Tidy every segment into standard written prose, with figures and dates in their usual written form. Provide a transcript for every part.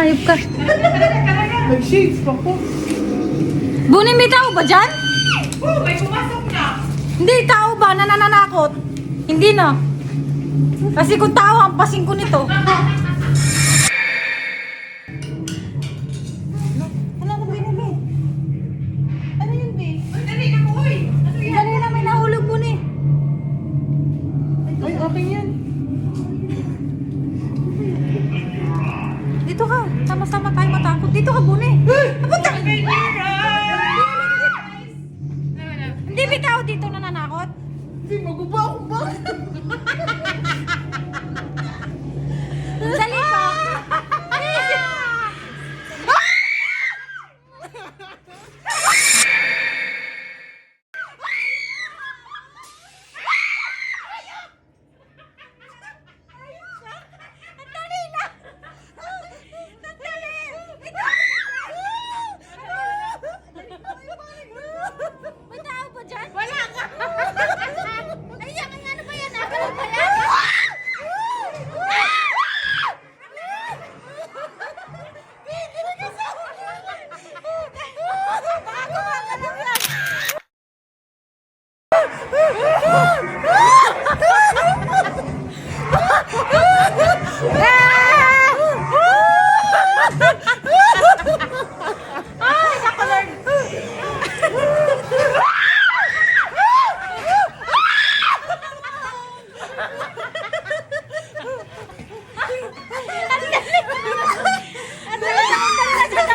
Hayop ka. Nag-shades pa po. Buni, may tao ba dyan? Oh, may pumasok na. Hindi, tao ba na nananakot? Hindi na. Kasi kung tao, hampasin ko nito. Wala na, Bini. Ano yun, Bini? Ay, dali na mo, uy. Ano yan? Dali na, may nahulog, Buni. Ay, okay yan. Dito ka. Sama-sama tayo matakot. Dito ka, Buni. Napunta ka. Hindi, may tao dito nananakot. Hindi, maguba ako ba? Dali ka. May tao ba dyan? Wala ka! Ay, yan, ano ba yan? Ano ba yan?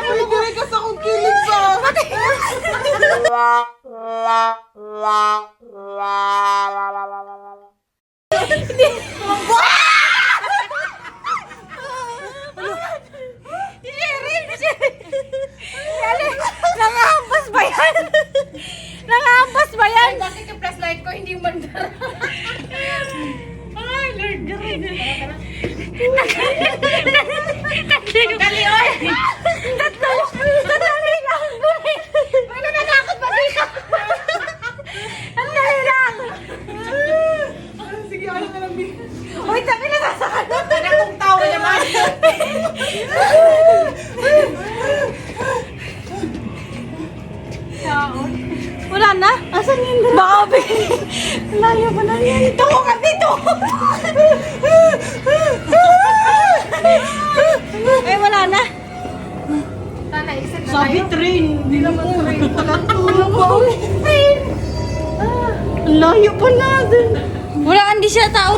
Ay, dinigas akong kilig ba? Nangahampas ba yan? Nangahampas ba yan? Ay, bakit yung flashlight ko hindi umandar? Ay, Lord, garay na. Dali, oy! Sandali lang! May nananakot ba dito? Sandali lang! Sige, ayaw na lang, Bi. Uy, tabi na sasakal! Tara kong tao naman. Wala na? Asan yun? Baka layo pa na yan. Ito ko ka dito! Ay, wala na. Sana isip na Sabi tayo. train. Hindi naman train pala. Tulong pa ulit. Ang layo pa natin. Wala, hindi siya tao.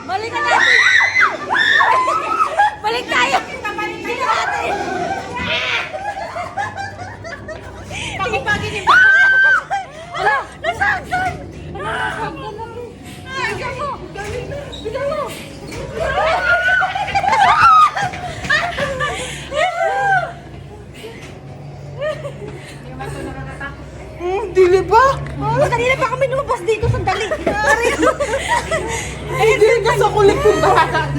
Balikan natin. Balik tayo. Balik natin. Pagi-pagi ni Wala, nasaktan. Bigyan mo. Bigyan mo. Dili ba? Kanina pa kami lumabas dito, sandali. Ay, dinigas ako ulit kung bata.